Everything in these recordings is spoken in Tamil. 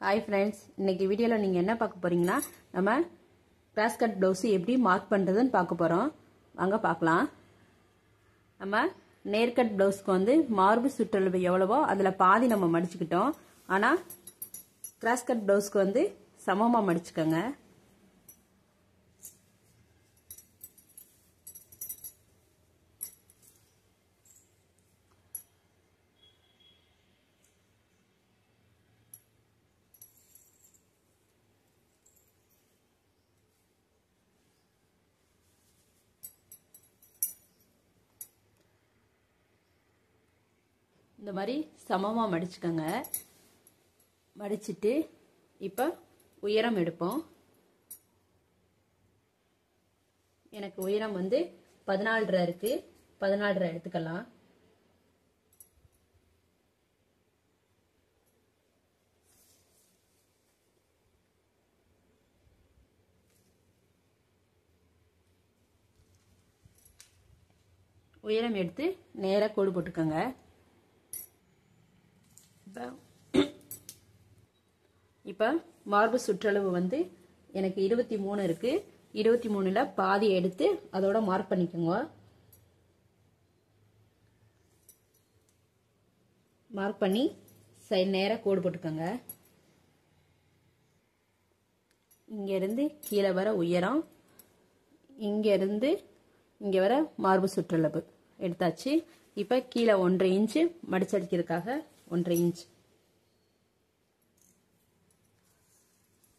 हाय फ्रेंड्स இன்னைக்கு வீடியோல நீங்க என்ன பார்க்க போறீங்கன்னா நம்ம கிராஸ் கட் ப்ளவுஸ் எப்படி மார்க் பண்றதுன்னு பார்க்க போறோம் வாங்க பார்க்கலாம் நம்ம நேர் கட் ப்ளவுஸ்க்கு வந்து மார்பு சுற்றளவு எவ்வளவோ அதுல பாதி நம்ம மடிச்சிட்டோம் ஆனா கிராஸ் கட் ப்ளவுஸ்க்கு வந்து சமமா மடிச்சுக்கங்க இந்த மாதிரி சமமா மடிச்சுக்கங்க மடிச்சிட்டு இப்போ உயரம் எடுப்போம் எனக்கு உயரம் வந்து 14.5 இருக்கு 14.5 எடுத்துக்கலாம் உயரம் எடுத்து நேரா கோடு போட்டுக்கங்க இப்போ மார்பு சுற்றளவு வந்து எனக்கு 23 இருக்கு 23ல பாதி எடுத்து அதோட மார்க் பண்ணிக்கோங்க மார்க் பண்ணி சைடு நேரா கோடு போட்டுக்கோங்க இங்க இருந்து கீழே வர உயரம் இங்க இருந்து இங்க வர மார்பு சுற்றளவு எடுத்தாச்சு இப்போ கீழே 1.5 இன்ச் மடிச்சடிக்கிறதுக்காக 1.5 இன்ச்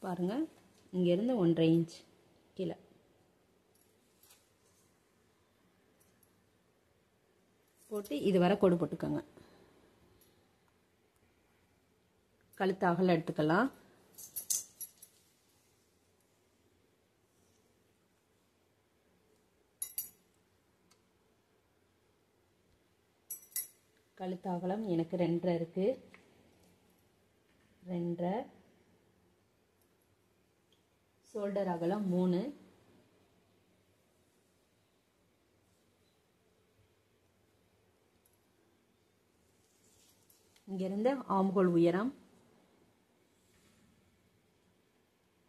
பாருங்க இங்க இருந்து 1.5 இன்ச் கீழே போட்டு இது வரை கோடு போட்டுக்கோங்க கழுத்து அகலம் எடுத்துக்கலாம் கழுத்து அகலம் எனக்கு 2.5 இருக்கு 2.5 ஷோல்டர் அகலம் 3 இங்க இருந்து ஆம்ஹோல் உயரம்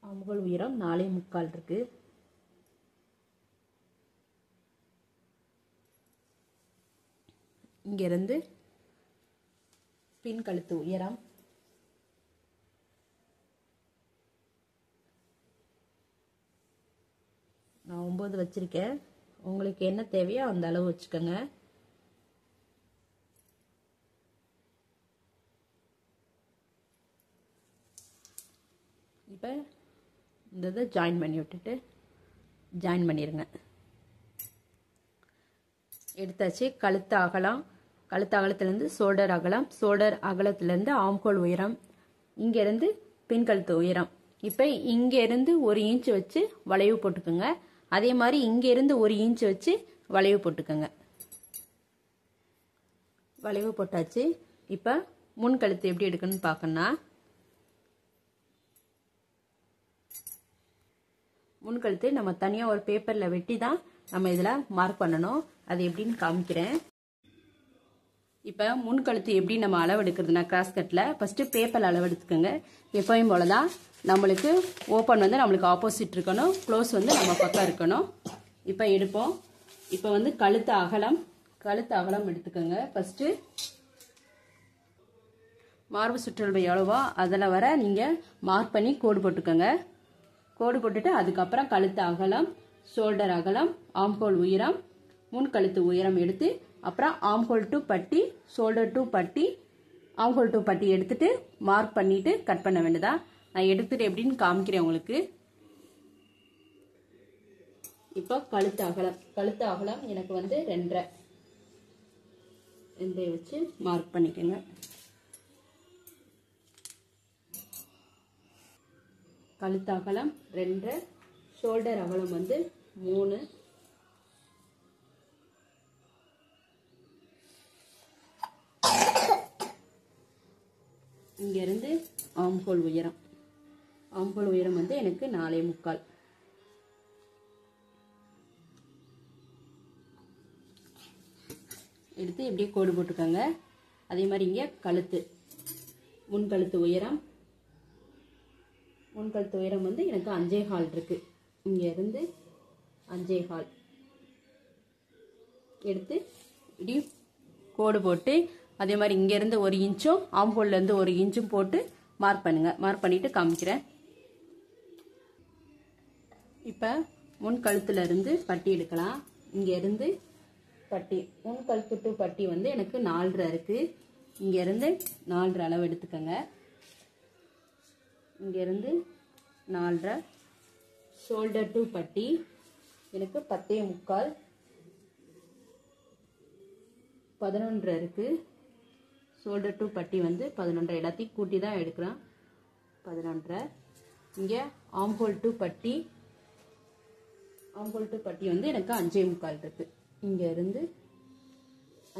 4.25 இருக்கு இங்க இருந்து பின் கழுத்து உயரம் நான் 9 வச்சிருக்கேன் உங்களுக்கு என்ன தேவையோ அந்த அளவு வச்சுக்கோங்க இப்போ இந்த இதை ஜாயின் பண்ணி விட்டுட்டு ஜாயின் பண்ணிடுங்க எடுத்தாச்சு கழுத்து அகலத்திலிருந்து ஷோல்டர் அகலத்திலிருந்து ஆம்ஹோல் உயரம் இங்கிருந்து பின் கழுத்து உயரம் இப்போ இங்க இருந்து 1 இன்ச் வச்சு வளைவு போட்டுக்கோங்க அதே மாதிரி இங்க இருந்து 1 இன்ச் வச்சு வளைவு போட்டுக்கோங்க வளைவு போட்டாச்சு இப்போ முன் கழுத்து எப்படி எடுக்கணும்னு பார்க்கணும்னா முன் கழுத்து நம்ம தனியா ஒரு பேப்பர்ல வெட்டி தான் நம்ம இதுல மார்க் பண்ணணும் அது எப்படின்னு காமிக்கிறேன் இப்போ முன் கழுத்து எப்படி நம்ம அளவு எடுக்கிறதுனா கிராஸ் கட்ல ஃபர்ஸ்ட் பேப்பர்ல அளவு எடுத்துக்கோங்க எப்பவும் போலதான் நம்மளுக்கு ஓப்பன் வந்து நம்மளுக்கு ஆப்போசிட் இருக்கணும் க்ளோஸ் வந்து நம்ம பக்கம் இருக்கணும் இப்போ எடுப்போம் இப்போ வந்து கழுத்து அகலம் எடுத்துக்கோங்க ஃபர்ஸ்ட் மார்பு சுற்றளவு எவ்வளவோ அதில் வர நீங்க மார்க் பண்ணி கோடு போட்டுக்கோங்க கோடு போட்டுட்டு அதுக்கப்புறம் கழுத்து அகலம் ஷோல்டர் அகலம் ஆம்ஹோல் உயரம் முன் கழுத்து உயரம் எடுத்து அப்புறம் ஆம்ஹோல் டு பட்டி ஷோல்டர் டு பட்டி ஆம்ஹோல் டு பட்டி எடுத்துட்டு மார்க் பண்ணிட்டு கட் பண்ண வேண்டியதா நான் எடுத்துட்டு எப்படின்னு காமிக்கிறேன் உங்களுக்கு இப்போ கழுத்து அகலம் எனக்கு வந்து 2.5 வச்சு மார்க் பண்ணிக்கோங்க கழுத்து அகலம் 2 ஷோல்டர் அகலம் வந்து 3 இங்க இருந்து ஆம்ஹோல் உயரம் வந்து எனக்கு 4.25 எடுத்து இப்படியே கோடு போட்டுக்கோங்க அதே மாதிரி இங்க கழுத்து முன் கழுத்து உயரம் முன்கழுத்து உயரம் வந்து எனக்கு 5.25 இருக்கு. இங்க இருந்து 5.25 எடுத்து இப்படி கோடு போட்டு அதே மாதிரி இங்க இருந்து 1 இன்ச்சும் ஆம்போல்ல இருந்து 1 இன்ச்சும் போட்டு மார்க் பண்ணுங்க. மார்க் பண்ணிட்டு காமிக்கிறேன். இப்ப முன் கழுத்துல இருந்து பட்டி எடுக்கலாம். இங்க இருந்து பட்டி முன் கழுத்து டு பட்டி வந்து எனக்கு 4.5 இருக்கு. இங்க இருந்து 4.5 அளவு எடுத்துக்கங்க. இங்க இருந்து 4.5 ஷோல்டர் டு பட்டி எனக்கு 10.25 11 இருக்கு. ஷோல்டர் டு பட்டி வந்து 11 எல்லாத்தையும் கூட்டி தான் எடுக்கிறேன். 11. இங்க ஆம்போல் டு பட்டி வந்து எனக்கு 5.25 இருக்கு. இங்க இருந்து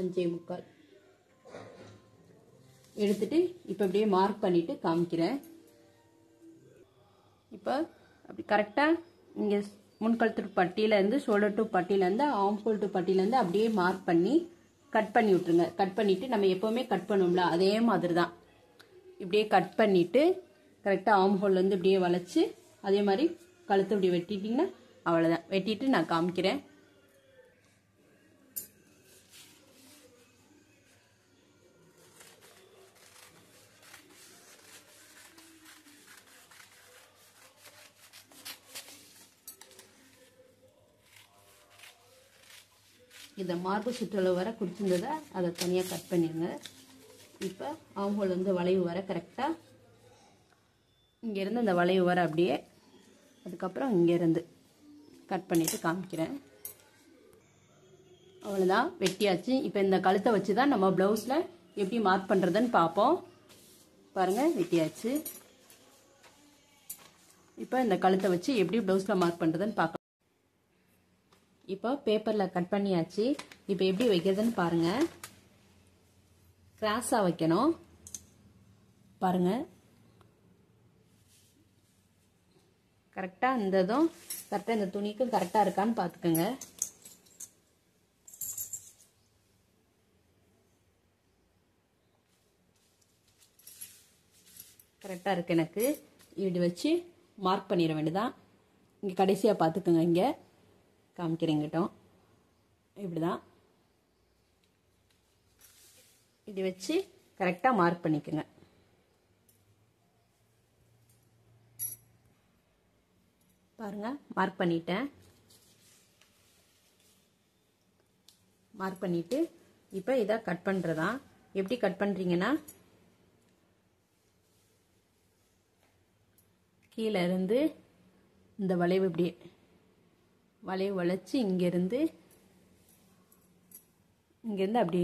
5.25 எடுத்துட்டு இப்ப அப்படியே மார்க் பண்ணிட்டு காமிக்கிறேன். இப்ப அப்படி கரெக்டா இங்க முன்கழுத்து பட்டியில இருந்து ஷோல்டர் டு பட்டியில இருந்து ஆம்போல் டு பட்டியில இருந்து அப்படியே மார்க் பண்ணி கட் பண்ணி விட்டுருங்க. கட் பண்ணிட்டு நம்ம எப்பவுமே கட் பண்ணுவோம்ல அதே மாதிரி தான் இப்படியே கட் பண்ணிட்டு கரெக்டா ஆம்போல்ல இருந்து இப்படியே வளைச்சு அதே மாதிரி கழுத்து இப்படி வெட்டிட்டீங்கன்னா அவ்வளவுதான். வெட்டிட்டு நான் காமிக்கிறேன். இந்த மார்பு சுற்றளவு வர குறிச்சிருந்ததை அதை தனியாக கட் பண்ணிடுங்க. இப்போ ஆம்போல் வந்து வளைவு வர கரெக்டாக இங்கேருந்து அந்த வளைவு வர அப்படியே அதுக்கப்புறம் இங்கேருந்து கட் பண்ணிவிட்டு காமிக்கிறேன். அவ்வளோதான், வெட்டியாச்சு. இப்போ இந்த கழுத்தை வச்சு தான் நம்ம ப்ளவுஸில் எப்படி மார்க் பண்ணுறதுன்னு பார்ப்போம். பாருங்கள், வெட்டியாச்சு. இப்போ இந்த கழுத்தை வச்சு எப்படி ப்ளவுஸில் மார்க் பண்ணுறதுன்னு பார்க்கலாம். இப்போ பேப்பரில் கட் பண்ணியாச்சு. இப்போ எப்படி வைக்கிறதுன்னு பாருங்கள். கிராஸாக வைக்கணும். பாருங்கள், கரெக்டாக இந்த இதுவும் கரெக்டாக இந்த துணிக்கும் கரெக்டாக இருக்கான்னு பார்த்துக்கோங்க. கரெக்டாக இருக்கு. எனக்கு இப்படி வச்சு மார்க் பண்ணிட வேண்டியதான். இங்கே கடைசியாக பார்த்துக்கோங்க. இங்கே காமிக்கிறேங்கிட்டோம். இப்படிதான் இப்படி வச்சு கரெக்டாக மார்க் பண்ணிக்கோங்க. பாருங்க, மார்க் பண்ணிட்டேன். மார்க் பண்ணிட்டு இப்போ இதை கட் பண்ணுறதா. எப்படி கட் பண்ணுறீங்கன்னா கீழே இருந்து இந்த வளைவு இப்படி வளைவு வளைச்சு இங்கேருந்து அப்படி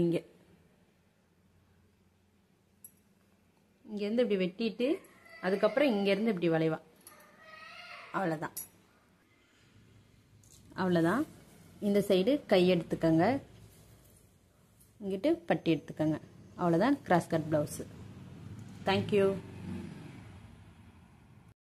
இங்கேருந்து இப்படி வெட்டிட்டு அதுக்கப்புறம் இங்கேருந்து இப்படி வளைவா. அவ்வளோதான். இந்த சைடு கை எடுத்துக்கோங்க, இங்கிட்டு பட்டி எடுத்துக்கோங்க. அவ்வளோதான் கிராஸ் கட் ப்ளவுஸு. தேங்க்யூ.